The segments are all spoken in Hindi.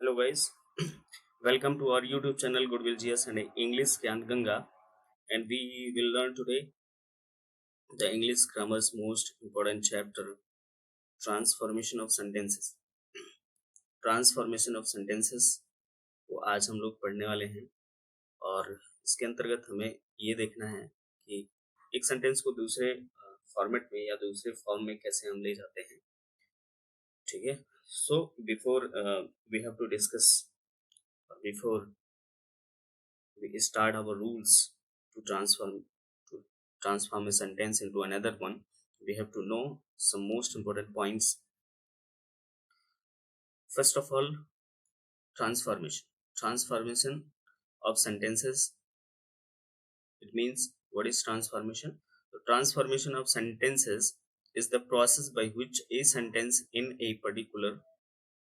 Hello guys, welcome to our YouTube channel Goodwill GS and English Gyan Ganga, and we will learn today the English grammar's most important chapter, transformation of sentences. Transformation of sentences को आज हम लोग पढ़ने वाले हैं और इसके अंतर्गत हमें ये देखना है कि एक सेंटेंस को दूसरे फॉर्मेट में या दूसरे फॉर्म में कैसे हम ले जाते हैं. ठीक है. So before we have to discuss before we start our rules to transform a sentence into another one. We have to know some most important points. First of all, transformation of sentences. It means, what is transformation? The transformation of sentences is the process by which a sentence in a particular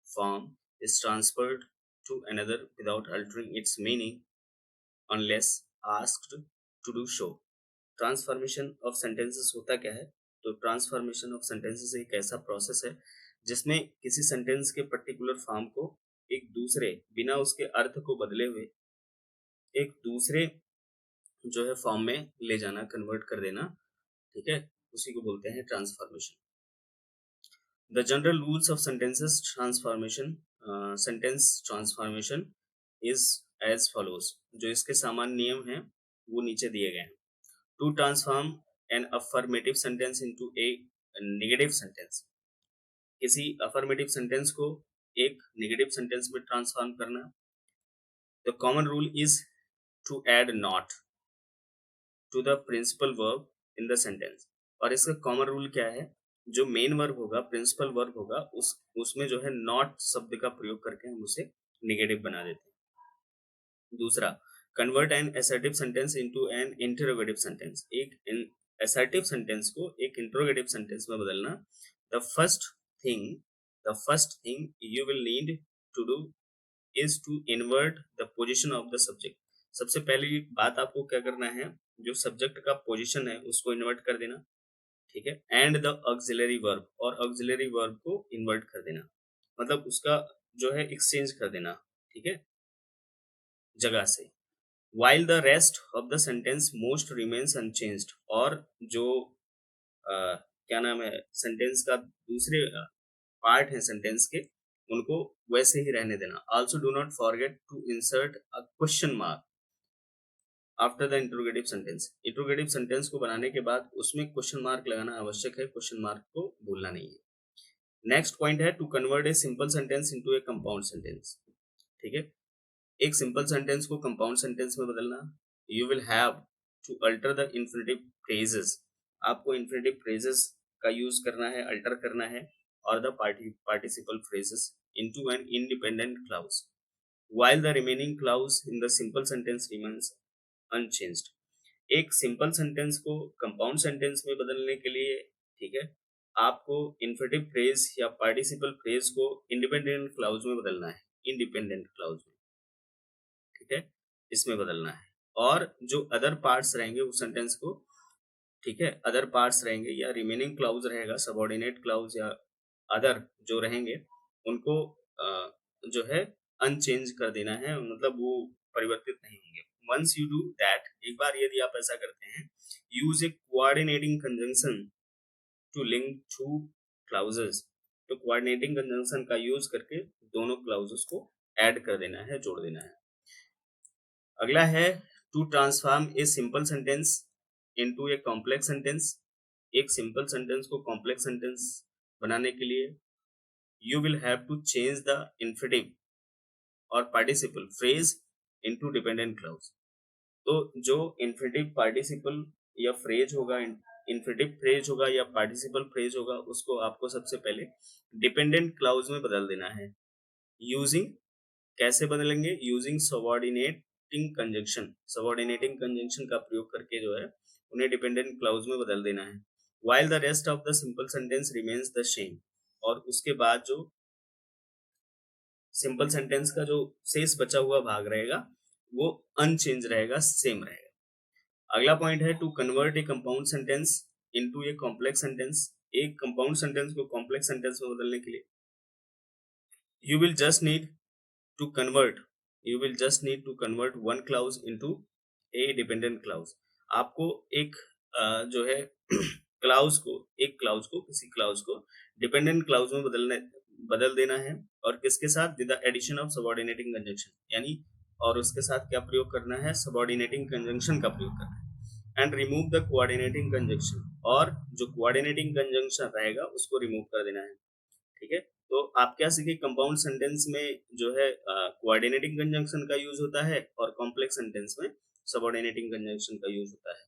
form is transferred to another without altering its meaning unless asked to do so. Transformation of sentences होता क्या है? तो ट्रांसफॉर्मेशन ऑफ सेंटेंसेस एक ऐसा प्रोसेस है जिसमें किसी सेंटेंस के पर्टिकुलर फॉर्म को एक दूसरे, बिना उसके अर्थ को बदले हुए, एक दूसरे जो है फॉर्म में ले जाना, कन्वर्ट कर देना. ठीक है, उसी को बोलते हैं transformation. The general rules of sentences transformation, sentence transformation is as follows. जो इसके सामान्य नियम हैं वो नीचे दिए गए हैं. To transform an affirmative sentence into a negative sentence. किसी affirmative sentence को एक negative sentence में transform करना. The common rule is to add not to the principal verb in the sentence. और इसका common rule क्या है? जो main verb होगा, principal verb होगा, उसमें जो है not शब्द का प्रयोग करके हम उसे negative बना देते हैं. दूसरा, convert an assertive sentence into an interrogative sentence. एक assertive सेंटेंस को एक इंटरोगेटिव सेंटेंस में बदलना. The first thing you will need to do is to invert the position of the subject. सबसे पहली बात आपको क्या करना है, जो सब्जेक्ट का पोजीशन है उसको इन्वर्ट कर देना. ठीक है. एंड द ऑक्सिलरी वर्ब, और ऑक्सिलरी वर्ब को इन्वर्ट कर देना, मतलब उसका जो है एक्सचेंज कर देना. ठीक है, जगह से. while the rest of the sentence most remains unchanged. और जो क्या नाम है, सेंटेंस का दूसरे पार्ट है सेंटेंस के, उनको वैसे ही रहने देना. also do not forget to insert a question mark after the interrogative sentence. Interrogative sentence को बनाने के बाद उसमें क्वेश्चन मार्क लगाना आवश्यक है. क्वेश्चन मार्क को भूलना नहीं है. नेक्स्ट पॉइंट है to convert a simple sentence into a compound sentence. ठीक है, एक सिंपल सेंटेंस को कंपाउंड सेंटेंस में बदलना. You will have to alter the infinitive phrases. आपको इन्फिनिटिव फ्रेजेस का यूज करना है, अल्टर करना है, और the participle phrases into an independent clause while the remaining clause in the simple sentence remains unchanged. एक सिंपल सेंटेंस को कंपाउंड सेंटेंस में बदलने के लिए, ठीक है, आपको इन्फिनिटिव फ्रेज या पार्टिसिपल फ्रेज को इंडिपेंडेंट क्लाउज में बदलना है. इंडिपेंडेंट क्लाउज में, ठीक है, इसमें बदलना है. और जो अदर पार्ट्स रहेंगे उस सेंटेंस को, ठीक है, अदर पार्ट्स रहेंगे या रिमेनिंग क्लाउज रहेगा, सबऑर्डिनेट क्लाउज या अदर जो रहेंगे, उनको जो है अनचेंज कर देना है, मतलब वो परिवर्तित नहीं होंगे. वंस यू डू दैट, एक बार यदि आप ऐसा करते हैं, use a coordinating conjunction to link two clauses. तो कोऑर्डिनेटिंग कंजंक्शन का यूज करके दोनों क्लाउजेस को ऐड कर देना है, जोड़ देना है. अगला है to transform a simple sentence into a complex sentence. एक सिंपल सेंटेंस को कॉम्प्लेक्स सेंटेंस बनाने के लिए you will have to change the infinitive और participle phrase into dependent clause. तो जो इन्फिनिटिव पार्टिसिपल या फ्रेज होगा, इन्फिनिटिव फ्रेज होगा या पार्टिसिपल फ्रेज होगा, उसको आपको सबसे पहले डिपेंडेंट क्लाउज में बदल देना है. यूजिंग, कैसे बदलेंगे? यूजिंग सबऑर्डिनेटिंग कंजंक्शन का प्रयोग करके जो है उन्हें डिपेंडेंट क्लाउज में बदल देना है. while the rest of the simple sentence remains the same. और उसके बाद जो सिंपल सेंटेंस का जो शेष बचा हुआ भाग रहेगा वो अनचेंज रहेगा, सेम रहेगा. अगला पॉइंट है to convert a compound sentence into a complex sentence. एक कंपाउंड सेंटेंस को कॉम्प्लेक्स सेंटेंस में बदलने के लिए you will just need to convert, you will just need to convert one clause into a dependent clause. आपको एक जो है क्लाउज को, एक क्लाउज को, किसी क्लाउज को डिपेंडेंट क्लाउज में बदल देना है, और किसके साथ, with the addition of subordinating conjunction, यानी और उसके साथ क्या प्रयोग करना है, सबऑर्डिनेटिंग कंजंक्शन का प्रयोग करना है, and remove the coordinating conjunction, और जो कोऑर्डिनेटिंग कंजंक्शन रहेगा उसको रिमूव कर देना है। ठीक है, तो आप क्या सीखे, कंपाउंड सेंटेंस में जो है कोऑर्डिनेटिंग कंजंक्शन का यूज होता है, और कॉम्प्लेक्स सेंटेंस में सबऑर्डिनेटिंग कंजंक्शन का यूज होता है।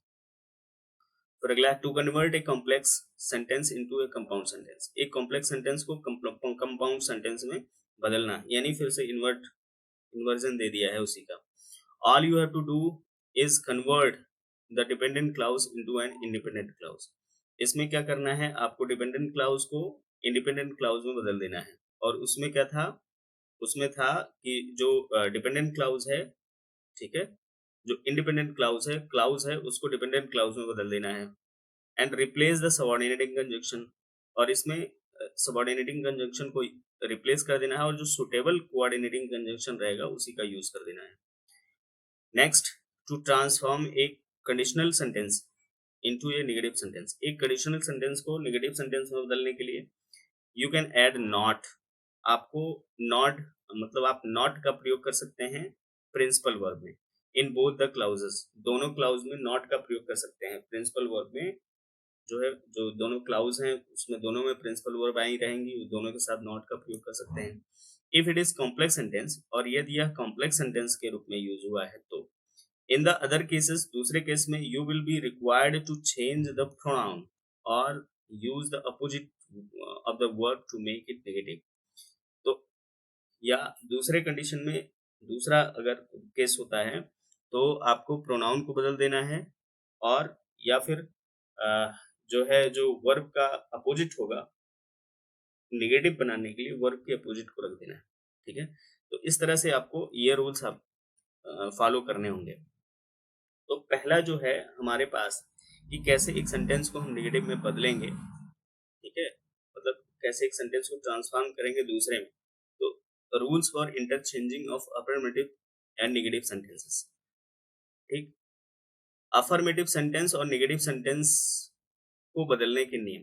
फॉर अगला, to convert a complex sentence into a compound sentence, एक कॉम्प्लेक्स सेंटेंस को कंपाउंड सेंटेंस में बदलना, यानी फिर से इन्वर्जन दे दिया है उसी का। All you have to do is convert the dependent clause into an independent clause. इसमें क्या करना है, आपको डिपेंडेंट क्लाउज को इंडिपेंडेंट क्लाउज में बदल देना है, और उसमें क्या था, उसमें था कि जो डिपेंडेंट क्लाउज है, ठीक है, जो इंडिपेंडेंट क्लाउज है उसको डिपेंडेंट क्लाउज में बदल देना है, and replace the subordinating conjunction, और इसमें सबऑर्डिनेटिंग कंजंक्शन को रिप्लेस कर देना है, और जो सुटेबल कोऑर्डिनेटिंग कंजंक्शन रहेगा उसी का यूज कर देना है। Next, to transform a conditional sentence into a negative sentence, एक कंडीशनल सेंटेंस को नेगेटिव सेंटेंस में बदलने के लिए यू कैन ऐड नॉट, आपको नॉट, मतलब आप नॉट का प्रयोग कर सकते हैं प्रिंसिपल वर्ब में, इन बोथ द क्लाउजेस, दोनों क्लाउज में नॉट का प्रयोग कर सकते हैं। प्रिंसिपल वर्ब में जो है, जो दोनों क्लाउज हैं उसमें दोनों में प्रिंसिपल वर्ब आई रहेंगी, दोनों के साथ नॉट का प्रयोग कर सकते हैं। If it is complex sentence, और यदि यह कॉम्प्लेक्स सेंटेंस के रूप में यूज हुआ है तो इन द अदर केसेस, दूसरे केस में you will be required to change the pronoun और use the opposite of the verb to make it negative. तो या दूसरे कंडीशन में, दूसरा अगर केस होता है तो आपको प्रोनाउन को बदल देना है, और या फिर जो है, जो वर्ब का अपोजिट होगा, नेगेटिव बनाने के लिए वर्ब के अपोजिट को रख देना है। ठीक है, तो इस तरह से आपको ये रूल्स आप फॉलो करने होंगे। तो पहला जो है हमारे पास, कि कैसे एक सेंटेंस को हम नेगेटिव में बदलेंगे, ठीक है, मतलब कैसे एक सेंटेंस को ट्रांसफॉर्म करेंगे दूसरे में। तो rules for interchanging of affirmative and negative sentences. ठीक, अफर्मेटिव सेंटेंस और नेगेटिव सेंटेंस को बदलने के नियम।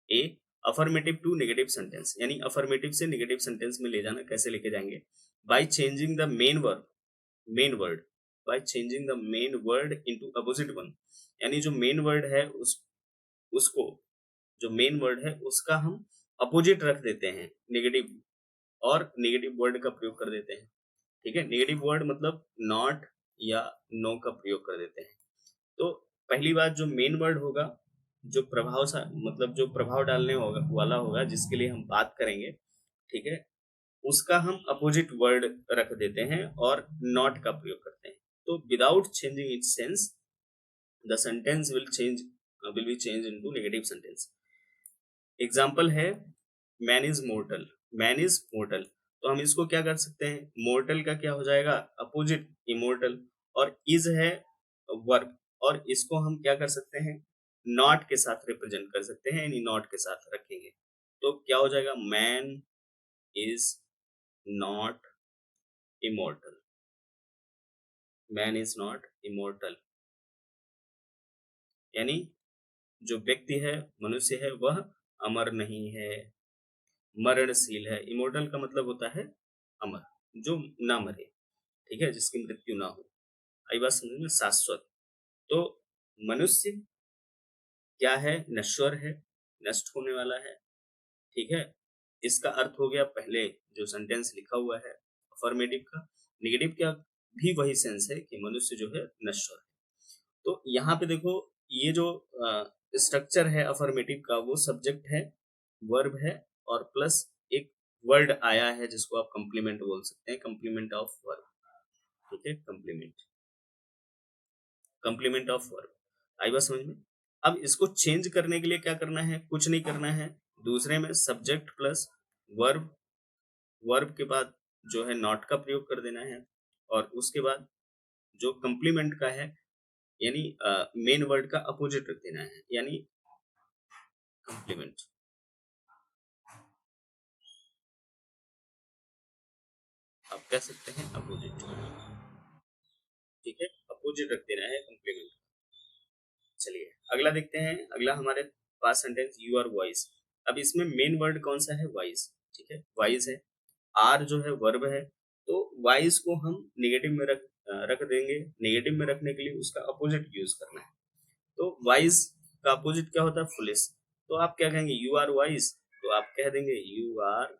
ए, अफर्मेटिव टू नेगेटिव सेंटेंस, यानी अफर्मेटिव से नेगेटिव सेंटेंस में ले जाना, कैसे लेके जाएंगे, by changing the main word by changing the main word into opposite one, यानी जो मेन वर्ड है उसको, जो मेन वर्ड है उसका हम अपोजिट रख देते हैं नेगेटिव, और नेगेटिव वर्ड का प्रयोग कर देते हैं। ठीक है, नेगेटिव वर्ड मतलब नॉट या नो का प्रयोग कर देते हैं। तो पहली बात, जो मेन वर्ड होगा, जो प्रभाव सा, मतलब जो प्रभाव डालने होगा वाला होगा, जिसके लिए हम बात करेंगे, ठीक है, उसका हम अपोजिट वर्ड रख देते हैं और नॉट का प्रयोग करते हैं। तो without changing its sense, the sentence will be change into negative sentence. Example है, man is mortal, man is mortal, तो हम इसको क्या कर सकते हैं, मोर्टल का क्या हो जाएगा, अपोजिट इमोर्टल, और इज है वर्ब, और इसको हम क्या कर सकते हैं, नॉट के साथ रिप्रेजेंट कर सकते हैं, यानी नॉट के साथ रखेंगे, तो क्या हो जाएगा, man is not immortal, man is not immortal, यानी जो व्यक्ति है, मनुष्य है, वह अमर नहीं है, मरणशील है। इमोर्टल का मतलब होता है अमर, जो ना मरे, ठीक है, जिसकी मृत्यु ना हो। आई बात समझ में, शाश्वत। तो मनुष्य क्या है, नश्वर है, नष्ट होने वाला है। ठीक है, इसका अर्थ हो गया पहले जो सेंटेंस लिखा हुआ है अफर्मेटिव का। नेगेटिव का भी वही सेंस है कि मनुष्य जो है नश्वर है। तो यहाँ पे देखो, ये जो स्ट्रक्चर है अफर्मेटिव का, वो सब्जेक्ट है, वर्ब है, और प्लस एक वर्ड आया है जिसको आप कंप्लीमेंट बोल सकते हैं, कंप्लीमेंट ऑफ वर्ब। ठीक है, कंप्लीमेंट ऑफ वर्ब। आई बात समझ में। अब इसको चेंज करने के लिए क्या करना है, कुछ नहीं करना है, दूसरे में सब्जेक्ट प्लस वर्ब, वर्ब के बाद जो है नॉट का प्रयोग कर देना है, और उसके बाद जो कंप्लीमेंट का है, यानी मेन वर्ड का अपोजिट रख देना है, यानी कंप्लीमेंट। आप कह सकते हैं अपोजिट, ठीक है, अपोजिट रख देना है कॉम्प्लीमेंट। चलिए अगला देखते हैं, अगला हमारे पास सेंटेंस यू आर वाइज। अब इसमें मेन वर्ड कौन सा है, वाइज, ठीक है, वाइज है। आर जो है वर्ब है, तो वाइज को हम नेगेटिव में रख देंगे। नेगेटिव में रखने के लिए उसका अपोजिट यूज करना है। तो वाइज का अपोजिट क्या होता है, फुलिश। तो आप क्या कहेंगे, यू आर वाइज, तो आप कह देंगे you are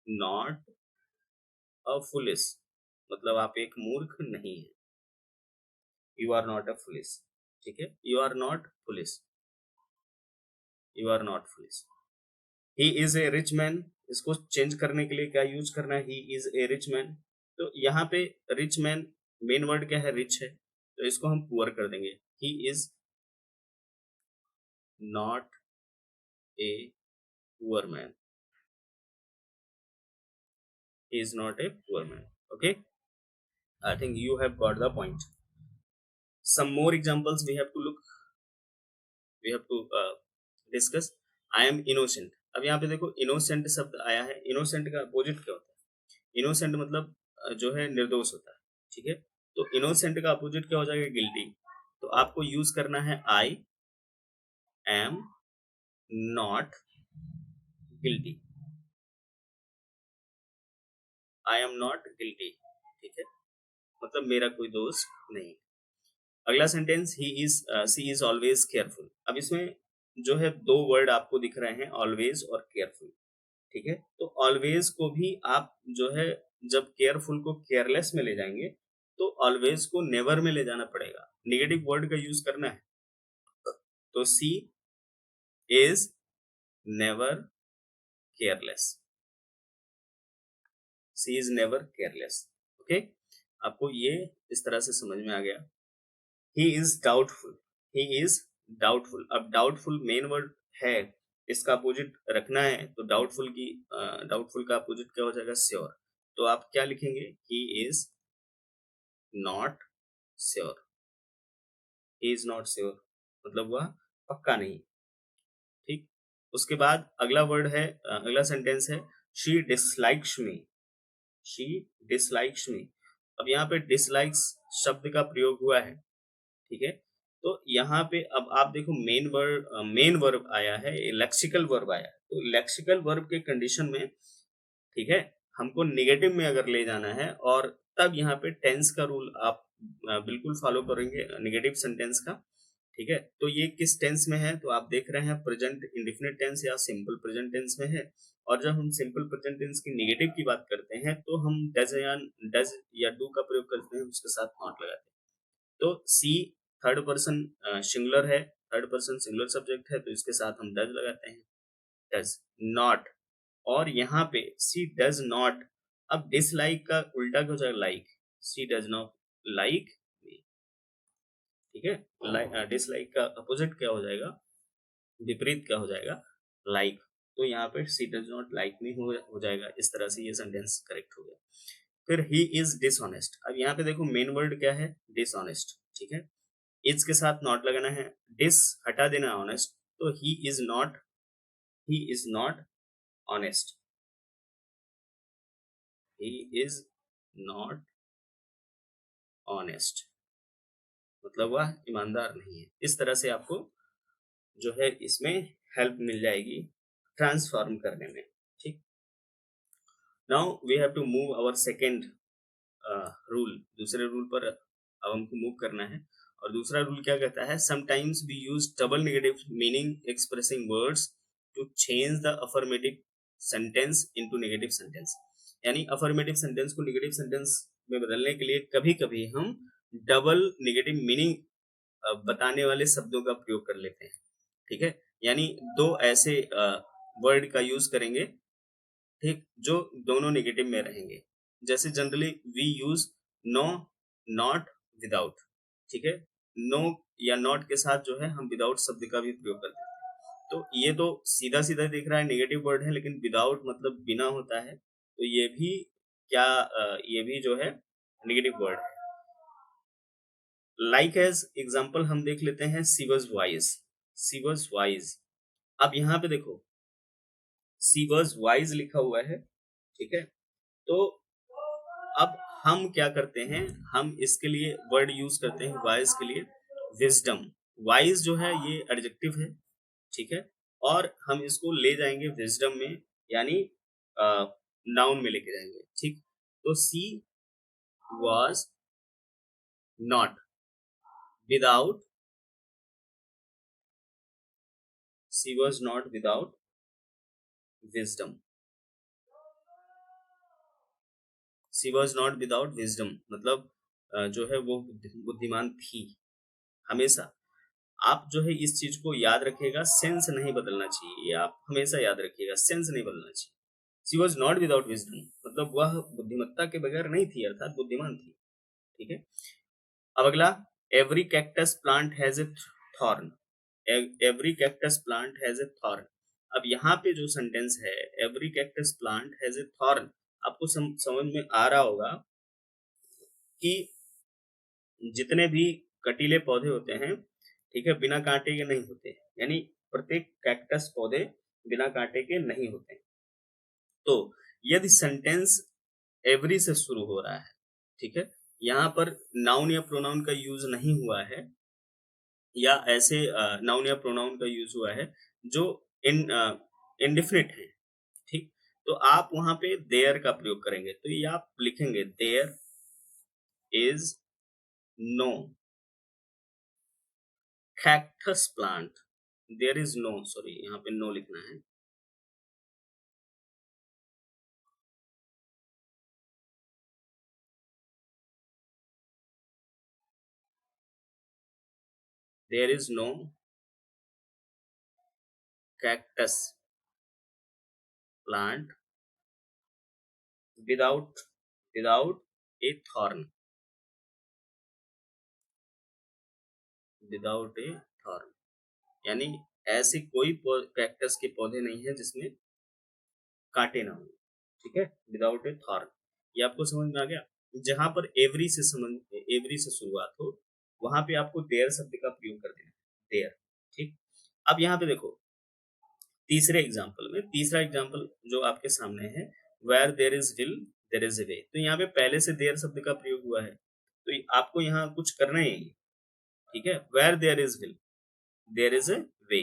not a foolish, मतलब आप एक मूर्ख नहीं है। You are not a foolish, ठीक है, you are not foolish, you are not foolish. He is a rich man, इसको चेंज करने के लिए क्या यूज करना है, he is a rich man. तो यहाँ पे रिच मैन मेन वर्ड क्या है, रिच है, तो इसको हम पुअर कर देंगे। ही is not a poor man, he is not a poor man. Okay, I think you have got the point. Some more examples we have to look, we have to discuss. I am innocent, अब यहाँ पे देखो innocent शब्द आया है। innocent का अपोजिट क्या होता है, innocent मतलब जो है निर्दोष होता है, ठीक है। तो innocent का अपोजिट क्या हो जाएगा, guilty। तो आपको यूज करना है I am not guilty, I am not guilty, ठीक है, मतलब मेरा कोई दोष नहीं। अगला sentence he is she is always careful. अब इसमें जो है दो वर्ड आपको दिख रहे हैं, ऑलवेज और केयरफुल, ठीक है। तो ऑलवेज को भी आप जो है जब केयरफुल को केयरलेस में ले जाएंगे, तो ऑलवेज को नेवर में ले जाना पड़ेगा, निगेटिव वर्ड का यूज करना है। तो she is never careless, she is never careless, okay. आपको ये इस तरह से समझ में आ गया। He is doubtful, he is doubtful. अब डाउटफुल मेन वर्ड है, इसका अपोजिट रखना है, तो डाउटफुल की डाउटफुल का अपोजिट क्या हो जाएगा, श्योर। तो आप क्या लिखेंगे, ही is not sure, he is not sure, मतलब वह पक्का नहीं, ठीक। उसके बाद अगला वर्ड है, अगला सेंटेंस है she dislikes me, she dislikes me. अब यहाँ पे डिसलाइक्स शब्द का प्रयोग हुआ है, ठीक है। तो यहाँ पे अब आप देखो मेन वर्ब आया है, लेक्सिकल वर्ब आया है। तो लेक्सिकल वर्ब के कंडीशन में, ठीक है, हमको नेगेटिव में अगर ले जाना है, और तब यहाँ पे टेंस का रूल आप बिल्कुल फॉलो करेंगे नेगेटिव सेंटेंस का, ठीक है। तो ये किस टेंस में है, तो आप देख रहे हैं प्रेजेंट इंडेफिनिट टेंस या सिंपल प्रेजेंट टेंस में है। और जब हम सिंपल प्रेजेंट टेंस की नेगेटिव की बात करते हैं, तो हम डज या डू का प्रयोग करते हैं, उसके साथ नॉट लगाते हैं। तो सी थर्ड पर्सन सिंगुलर है, थर्ड पर्सन सिंगुलर सब्जेक्ट है, तो इसके साथ हम डज लगाते हैं, डज नॉट। और यहाँ पे सी डज नॉट, अब डिसलाइक का उल्टा क्या हो जाएगा, like, she does not like me, ठीक है। डिसलाइक का अपोजिट क्या हो जाएगा, विपरीत क्या हो जाएगा, लाइक। तो यहाँ पे सी डज नॉट लाइक मी हो जाएगा। इस तरह से ये सेंटेंस करेक्ट हो गया। फिर ही इज डिसऑनेस्ट। अब यहाँ पे देखो मेन वर्ड क्या है, डिसऑनेस्ट, ठीक है। इज के साथ नॉट लगाना है, डिस हटा देना, ऑनेस्ट। तो ही is not honest, he is not honest, मतलब वह ईमानदार नहीं है। इस तरह से आपको जो है इसमें हेल्प मिल जाएगी ट्रांसफॉर्म करने में, ठीक। Now we have to move our second rule, दूसरे रूल पर अब हमको मूव करना है। और दूसरा रूल क्या कहता है, sometimes we use double negative meaning expressing words to change the affirmative sentence into negative sentence. यानी अफर्मेटिव सेंटेंस को नेगेटिव सेंटेंस में बदलने के लिए कभी कभी हम डबल नेगेटिव मीनिंग बताने वाले शब्दों का प्रयोग कर लेते हैं, ठीक है। यानी दो ऐसे वर्ड का यूज करेंगे, ठीक, जो दोनों नेगेटिव में रहेंगे। जैसे generally we use no, not, without, ठीक है। नो या नॉट के साथ जो है हम विदाउट शब्द का भी प्रयोग करते हैं। तो ये तो सीधा सीधा दिख रहा है नेगेटिव वर्ड है, लेकिन विदाउट मतलब बिना होता है, तो ये भी क्या ये भी जो है नेगेटिव वर्ड है। लाइक एज एग्जाम्पल हम देख लेते हैं she was wise, she was wise. अब यहाँ पे देखो सी वाज वाइज लिखा हुआ है, ठीक है। तो अब हम क्या करते हैं, हम इसके लिए वर्ड यूज करते हैं वाइज के लिए विजडम। वाइज जो है ये एडजेक्टिव है, ठीक है, और हम इसको ले जाएंगे विजडम में, यानी नाउन में लेके जाएंगे, ठीक। तो she was not without, she was not without wisdom, she was not without wisdom मतलब जो है वो बुद्धिमान थी हमेशा। आप जो है इस चीज को याद रखिएगा, सेंस नहीं बदलना चाहिए, ये आप हमेशा याद रखिएगा, सेंस नहीं बदलना चाहिए। सी वॉज नॉट विदाउट विजडम मतलब वह बुद्धिमत्ता के बगैर नहीं थी, अर्थात बुद्धिमान थी, ठीक है। अब अगला, every cactus plant has a thorn, every cactus plant has a thorn. अब यहाँ पे जो सेंटेंस है, every cactus plant has a thorn, आपको समझ में आ रहा होगा कि जितने भी कटीले पौधे होते हैं, ठीक है, बिना कांटे के नहीं होते, यानी प्रत्येक कैक्टस पौधे बिना कांटे के नहीं होते। तो यदि सेंटेंस एवरी से शुरू हो रहा है, ठीक है, यहाँ पर नाउन या प्रोनाउन का यूज नहीं हुआ है, या ऐसे नाउन या प्रोनाउन का यूज हुआ है जो इन इंडिफिनिट है, ठीक, तो आप वहां पे देयर का प्रयोग करेंगे। तो ये आप लिखेंगे there is no cactus plant, there is no, sorry यहाँ पे नो लिखना है, there is no cactus plant without, without a thorn, without a thorn, यानी ऐसे कोई कैक्टस के पौधे नहीं है जिसमें कांटे ना हो, ठीक है, विदाउट ए थॉर्न। ये आपको समझ में आ गया। जहां पर एवरी से एवरी से शुरुआत हो, वहां पे आपको देयर शब्द का प्रयोग कर देना है, देयर, ठीक। अब यहाँ पे देखो, तीसरे एग्जाम्पल में, तीसरा एग्जाम्पल जो आपके सामने है, where there is will there is a way, तो यहाँ पे पहले से देयर शब्द का प्रयोग हुआ है, तो आपको यहाँ कुछ करना ही है, ठीक है, where there is will there is a way,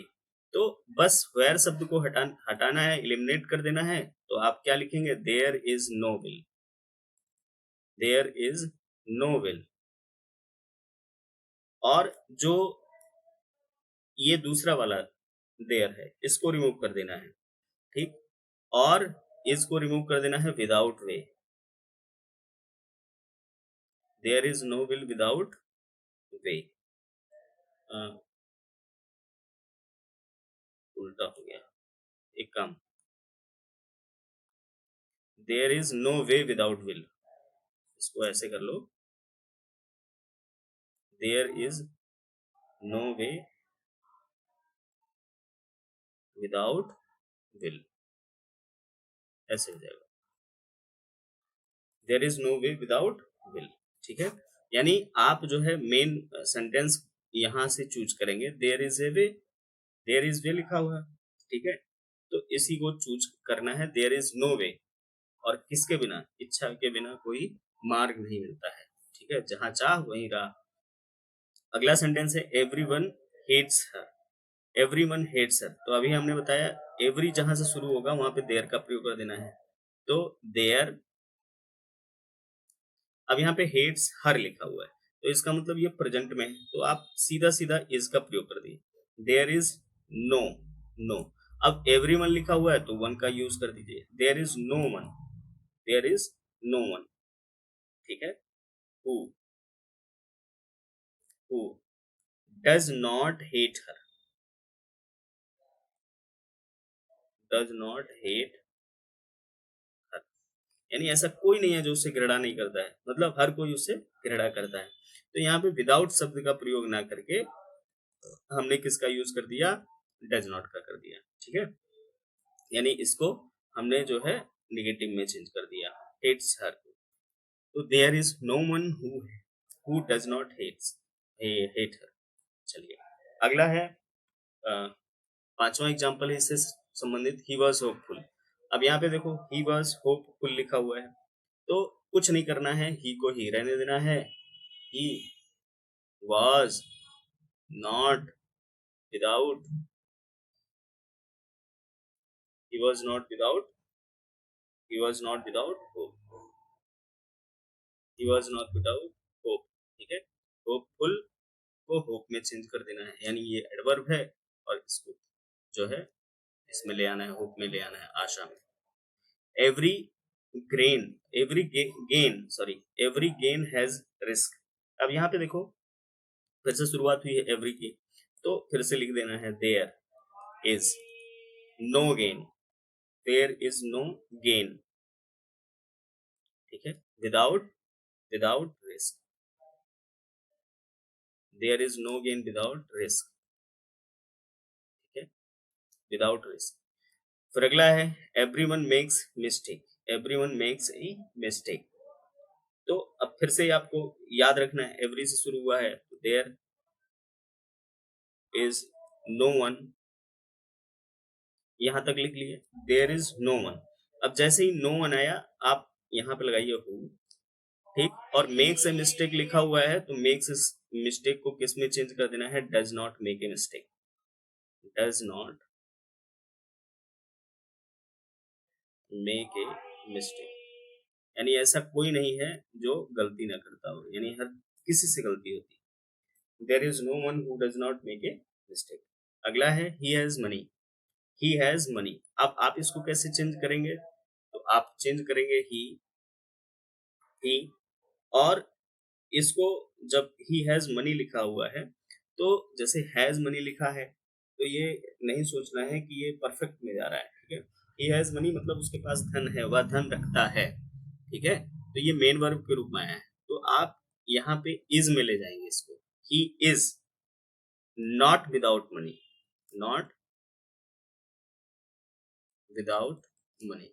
तो बस वेयर शब्द को हटाना है, एलिमिनेट कर देना है, तो आप क्या लिखेंगे, there is no will, there is no will. और जो ये दूसरा वाला देयर है, इसको रिमूव कर देना है, ठीक, और इसको रिमूव कर देना है without way, there is no will without way, उल्टा हो गया, एक काम, there is no way without will, इसको ऐसे कर लो, there is no way without will, ऐसे हो जाएगा, there is no way without will, ठीक है। यानी आप जो है मेन सेंटेंस यहां से चूज करेंगे, there is a way, there is way लिखा हुआ है, ठीक है, तो इसी को चूज करना है, देयर इज नो वे, और किसके बिना, इच्छा के बिना कोई मार्ग नहीं मिलता है, ठीक है, जहां चाह वहीं राह। अगला सेंटेंस है एवरीवन हेट्स हर, एवरीवन हेट्स हर, तो अभी हमने बताया एवरी जहां से शुरू होगा वहां पे देयर का प्रयोग कर देना है, तो देयर, अब यहाँ पे हेट्स हर लिखा हुआ है, तो इसका मतलब ये प्रेजेंट में है, तो आप सीधा सीधा इज का प्रयोग कर दिए, देयर इज नो, नो, अब एवरीवन लिखा हुआ है तो वन का यूज कर दीजिए, there is no one, there is no one, ठीक है, who, who does not hate her, does not hate her, यानी ऐसा कोई नहीं है जो उससे घृणा नहीं करता है, मतलब हर कोई उससे घृणा करता है। तो यहाँ पे विदाउट शब्द का प्रयोग ना करके हमने किसका यूज कर दिया, डज नॉट का कर दिया, ठीक है, यानी इसको हमने जो है निगेटिव में चेंज कर दिया, हेट्स हर, तो there is no one who does not hate her. चलिए अगला है, पांचवा एग्जांपल है इससे संबंधित, ही वॉज होपफुल। अब यहाँ पे देखो ही वॉज होपफुल लिखा हुआ है, तो कुछ नहीं करना है, ही को ही रहने देना है। ही was not without, he was not without, he was not without hope, he was not without hope। ठीक है, होपफुल को होप में चेंज कर देना है, यानी ये एडवर्ब है और इसको जो है इसमें ले आना है, होप में ले आना है, आशा में। Every grain, every gain, sorry, every gain has risk. अब यहाँ पे देखो फिर से शुरुआत हुई है एवरी की, तो फिर से लिख देना है there is no gain, there is no gain. ठीक है, without, without risk, there is no gain without risk. ठीक है, विदाउट रिस्क। फिर अगला है everyone makes mistake, everyone makes a mistake. तो अब फिर से आपको याद रखना है, एवरी से शुरू हुआ है तो देयर इज नो वन, यहां तक लिख लिए, देयर इज नो वन। अब जैसे ही नो वन आया आप यहाँ पे लगाइए हु, ठीक, और मेक्स ए मिस्टेक लिखा हुआ है तो मेक्स इस मिस्टेक को किस में चेंज कर देना है, does not make a mistake, does not make a mistake. यानी ऐसा कोई नहीं है जो गलती ना करता हो, यानी हर किसी से गलती होती है। There is no one who does not make a mistake. अगला है he has money, he has money. अब आप इसको कैसे चेंज करेंगे, तो आप चेंज करेंगे ही, और इसको जब ही हैज मनी लिखा हुआ है तो जैसे हैज मनी लिखा है तो ये नहीं सोचना है कि ये परफेक्ट में जा रहा है। ठीक है, ही हैज मनी मतलब उसके पास धन है, वह धन रखता है। ठीक है, तो ये मेन वर्ब के रूप में आया है, तो आप यहाँ पे इज में ले जाएंगे इसको, ही is not without money, not without money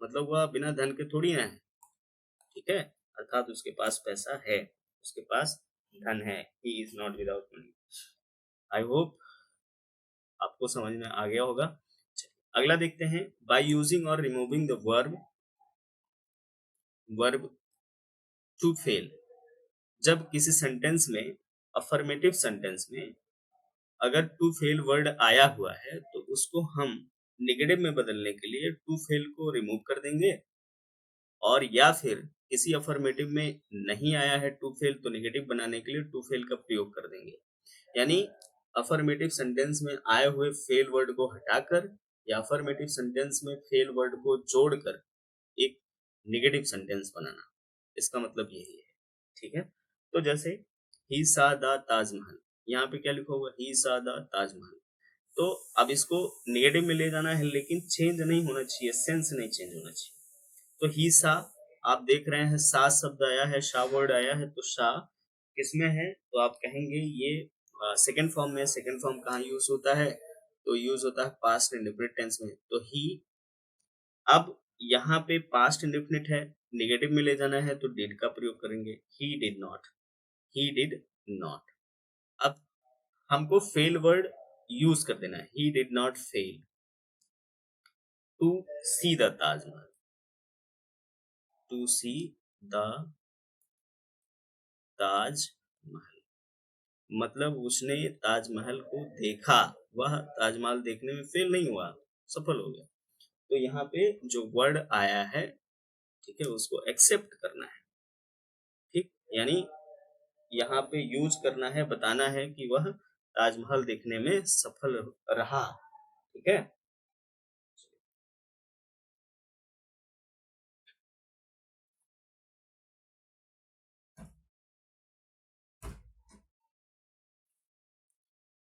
मतलब वह बिना धन के थोड़ी ना है। ठीक है, अर्थात उसके पास पैसा है, उसके पास धन है। He is not without money. I hope आपको समझ में आ गया होगा। अगला देखते हैं, बाय यूजिंग और removing the verb, verb to fail. जब किसी सेंटेंस में, अफर्मेटिव सेंटेंस में अगर टू फेल वर्ड आया हुआ है तो उसको हम नेगेटिव में बदलने के लिए टू फेल को रिमूव कर देंगे, और या फिर किसी अफर्मेटिव में नहीं आया है टू फेल तो नेगेटिव बनाने के लिए टू फेल का प्रयोग कर देंगे। यानी अफर्मेटिव सेंटेंस में आए हुए फेल वर्ड को हटाकर या अफर्मेटिव सेंटेंस में फेल वर्ड को जोड़कर एक नेगेटिव सेंटेंस बनाना, इसका मतलब यही है। ठीक है, तो जैसे ही सा द ताजमहल, यहाँ पे क्या लिखा हुआ, ही सा द ताजमहल, तो अब इसको नेगेटिव में ले जाना है लेकिन चेंज नहीं होना चाहिए, सेंस नहीं चेंज होना चाहिए। तो ही सा, आप देख रहे हैं सा शब्द आया है, शाह वर्ड आया है, तो शाह किसमें है, तो आप कहेंगे ये सेकंड फॉर्म में। सेकंड फॉर्म कहाँ यूज होता है, तो यूज होता है पास्ट इंडेफिनिट टेंस में। तो ही, अब यहाँ पे पास्ट इंडेफिनिट है, नेगेटिव में ले जाना है तो डिड का प्रयोग करेंगे, he did not, he did not. अब हमको फेल वर्ड यूज कर देना है, he did not fail to see the Taj Mahal, to see the Taj Mahal मतलब उसने ताजमहल को देखा, वह ताजमहल देखने में फेल नहीं हुआ, सफल हो गया। तो यहाँ पे जो वर्ड आया है, ठीक है, उसको एक्सेप्ट करना है। ठीक, यानी यहाँ पे यूज करना है, बताना है कि वह ताजमहल देखने में सफल रहा। ठीक है,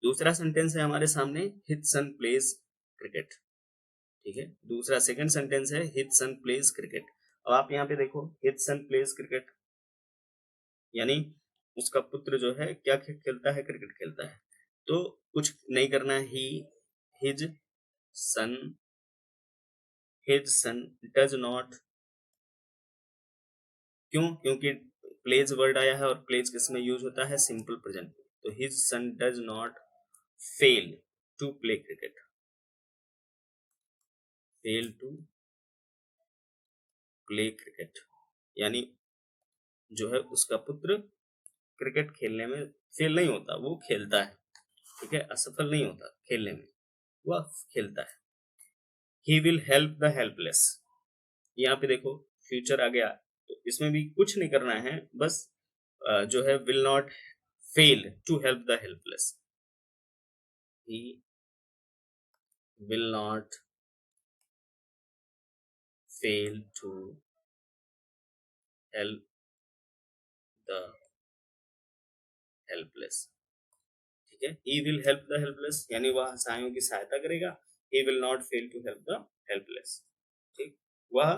दूसरा सेंटेंस है हमारे सामने, हिज सन प्लेज क्रिकेट। ठीक है, दूसरा सेकंड सेंटेंस है हिज सन प्लेज क्रिकेट। अब आप यहाँ पे देखो, हिज सन प्लेज क्रिकेट यानी उसका पुत्र जो है क्या खेलता है, क्रिकेट खेलता है। तो कुछ नहीं करना है, he, his son, his son does not, क्यों, क्योंकि प्लेज वर्ड आया है और प्लेज किसमें यूज होता है, सिंपल प्रेजेंट। तो his son does not fail to play cricket, fail to play cricket. यानी जो है उसका पुत्र क्रिकेट खेलने में फेल नहीं होता, वो खेलता है, ठीक है, असफल नहीं होता खेलने में, वह खेलता है। He will help the helpless, यहाँ पे देखो फ्यूचर आ गया, तो इसमें भी कुछ नहीं करना है, बस जो है will not fail to help the helpless, he will not fail to help the helpless, ठीक है। He will help the helpless यानी वह असहायों की सहायता करेगा, he will not fail to help the helpless, ठीक, वह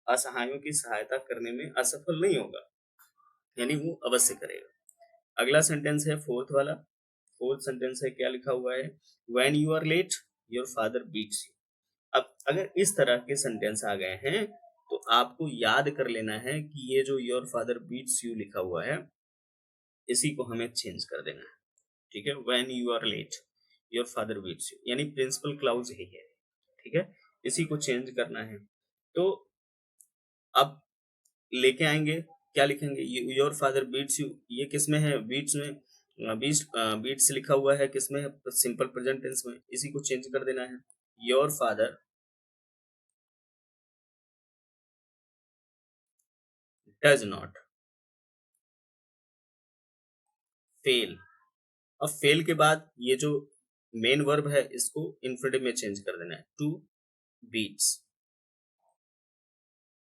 असहायों की सहायता करने में असफल नहीं होगा, यानी वो अवश्य करेगा। अगला सेंटेंस है फोर्थ वाला, फोर्थ सेंटेंस है, क्या लिखा हुआ है, when you are late your father beats you. अब अगर इस तरह के सेंटेंस आ गए हैं तो आपको याद कर लेना है कि ये जो योर फादर बीट्स यू लिखा हुआ है इसी को हमें चेंज कर देना है, ठीक है। When you are late your father beats you यानी प्रिंसिपल क्लाउज यही है, ठीक है, इसी को चेंज करना है। तो अब लेके आएंगे, क्या लिखेंगे, योर फादर बीट्स यू, ये किस में है, बीट्स में, बीट्स बीट्स लिखा हुआ है किस में है, सिंपल प्रेजेंट टेंस में, इसी को चेंज कर देना है, your father does not fail. अब फेल के बाद ये जो मेन वर्ब है इसको इन्फिनिटिव में चेंज कर देना है, to beats,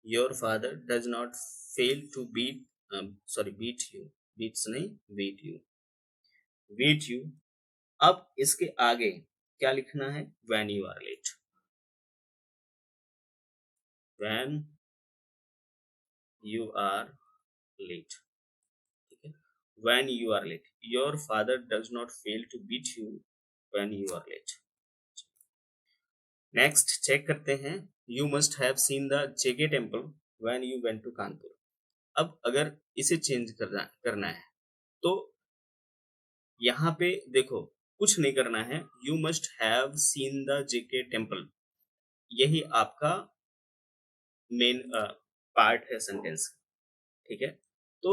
your father does not fail to beat, sorry beat you, beats नहीं बीट यू, बीट यू। अब इसके आगे क्या लिखना है, when you are late, when you are late, ठीक है, when you are late, your father does not fail to beat you when you are late. Next check करते हैं, you must have seen the JK temple when you went to Kanpur. अब अगर इसे चेंज करना है तो यहाँ पे देखो कुछ नहीं करना है, you must have seen the JK temple, यही आपका मेन पार्ट है सेंटेंस, ठीक है। तो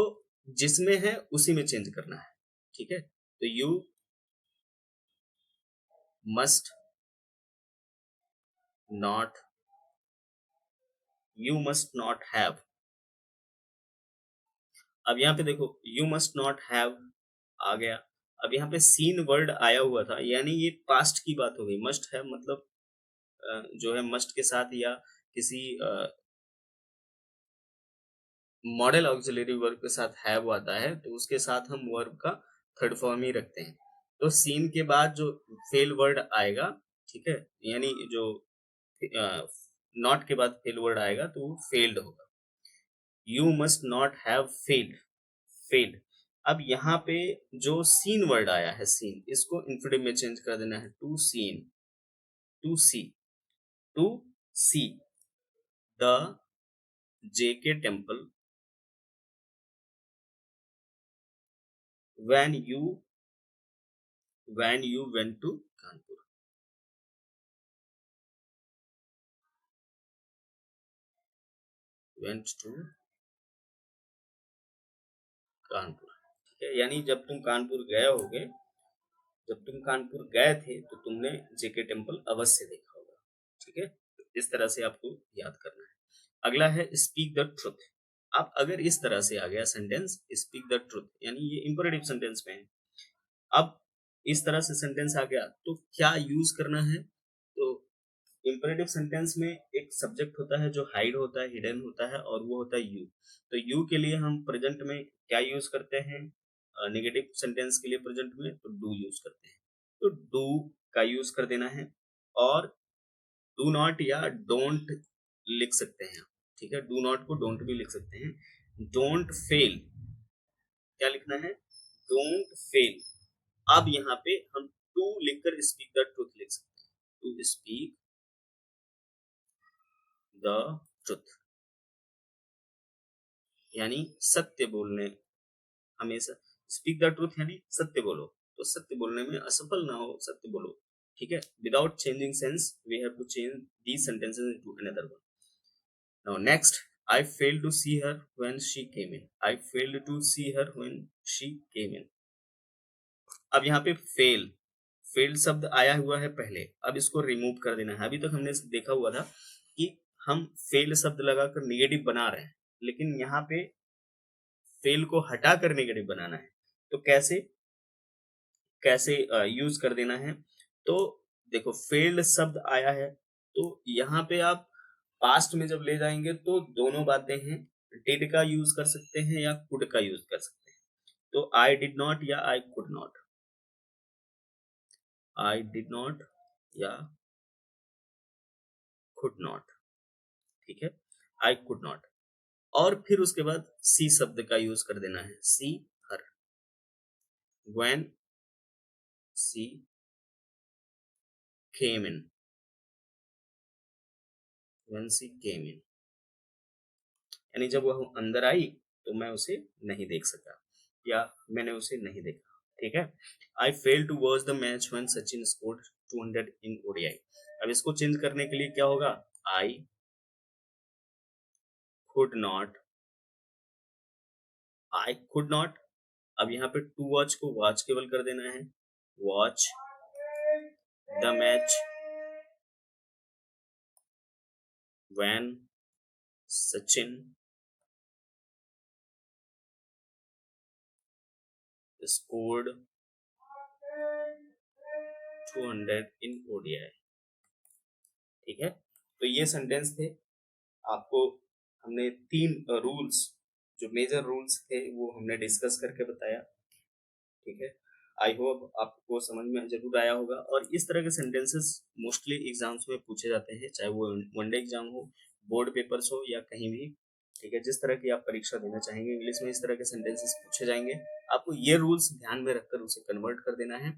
जिसमें है उसी में चेंज करना है, ठीक है। तो must not you must not have, अब यहाँ पे देखो यू मस्ट नॉट हैव आ गया, अब यहाँ पे सीन वर्ड आया हुआ था यानी ये पास्ट की बात हो गई, मस्ट हैव मतलब जो है मस्ट के साथ या किसी मॉडल ऑक्सिलरी वर्ब के साथ हैव आता है तो उसके साथ हम वर्ब का थर्ड फॉर्म ही रखते हैं। तो सीन के बाद जो फेल वर्ड आएगा, ठीक है, यानी जो नॉट के बाद फेल वर्ड आएगा तो वो फेल्ड होगा, you must not have failed, failed. अब यहाँ पे जो सीन वर्ड आया है सीन, इसको इन्फिनिटिव में चेंज कर देना है, to seen, to see, to see the JK temple when you went to Kanpur, went to Kanpur, ठीक है, यानी जब तुम कानपुर गए होगे, जब तुम कानपुर गए थे तो तुमने जेके टेम्पल अवश्य देखा होगा, ठीक है। तो इस तरह से आपको याद करना है। अगला है स्पीक द ट्रुथ। आप अगर इस तरह से आ गया सेंटेंस स्पीक द ट्रुथ यानी ये इंपरेटिव सेंटेंस में है, अब इस तरह से सेंटेंस आ गया तो क्या यूज करना है, तो इंपरेटिव सेंटेंस में एक सब्जेक्ट होता है जो हाइड होता है, हिडन होता है, और वो होता है यू। तो यू के लिए हम प्रेजेंट में क्या यूज करते हैं, नेगेटिव सेंटेंस के लिए प्रेजेंट में तो डू यूज करते हैं, तो डू का यूज कर देना है, और डू नॉट या डोंट लिख सकते हैं, ठीक है, डू नॉट को डोंट भी लिख सकते हैं। डोंट फेल, क्या लिखना है, डोंट फेल। अब यहाँ पे हम टू लिखकर स्पीक द ट्रूथ लिख सकते हैं, टू स्पीक द ट्रुथ यानी सत्य बोलने, हमेशा स्पीक द ट्रूथ यानी सत्य बोलो, तो सत्य बोलने में असफल ना हो, सत्य बोलो, ठीक है। Without changing sense we have to change these sentences into another one. Now next I failed to see her when she came in. I failed to see her when she came in. अब यहाँ पे फेल, फेल शब्द आया हुआ है पहले, अब इसको रिमूव कर देना है। अभी तक हमने देखा हुआ था कि हम फेल शब्द लगाकर नेगेटिव बना रहे हैं, लेकिन यहाँ पे फेल को हटाकर नेगेटिव बनाना है। तो कैसे कैसे यूज कर देना है? तो देखो, फेल्ड शब्द आया है, तो यहाँ पे आप पास्ट में जब ले जाएंगे तो दोनों बातें हैं, डिड का यूज कर सकते हैं या कुड का यूज कर सकते हैं। तो आई डिड नॉट या आई could not, I did not या कुड नॉट, ठीक है, आई कुड नॉट। और फिर उसके बाद सी शब्द का यूज कर देना है, सी हर, when C came in, when सी केम इन, यानी जब वह अंदर आई तो मैं उसे नहीं देख सका या मैंने उसे नहीं देखा, ठीक है। I fail to watch the match when Sachin scored 200 in ODI. अब इसको चेंज करने के लिए क्या होगा, I could not, I could not. अब यहाँ पे टू वॉच को वॉच केवल कर देना है, watch the match when Sachin scored 200 in ODI, ठीक है। तो ये सेंटेंस थे, आपको हमने तीन रूल्स, जो मेजर रूल्स थे वो हमने डिस्कस करके बताया, ठीक है। आई होप आपको समझ में जरूर आया होगा। और इस तरह के सेंटेंसेस मोस्टली एग्जाम्स में पूछे जाते हैं, चाहे वो वनडे एग्जाम हो, बोर्ड पेपर्स हो या कहीं भी, ठीक है। जिस तरह की आप परीक्षा देना चाहेंगे इंग्लिश में, इस तरह के सेंटेंसेस पूछे जाएंगे। आपको ये रूल्स ध्यान में रखकर उसे कन्वर्ट कर देना है,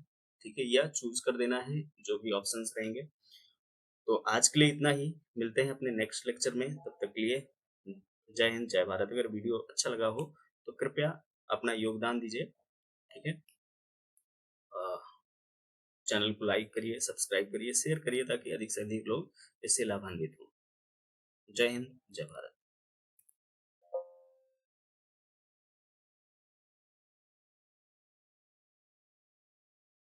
ठीक है, या चूज कर देना है, जो भी ऑप्शंस रहेंगे। तो आज के लिए इतना ही, मिलते हैं अपने नेक्स्ट लेक्चर में, तब तक के लिए जय हिंद जय भारत। अगर वीडियो अच्छा लगा हो तो कृपया अपना योगदान दीजिए, ठीक है। चैनल को लाइक करिए, सब्सक्राइब करिए, शेयर करिए, ताकि अधिक से अधिक लोग इससे लाभान्वित हों। जय हिंद जय भारत।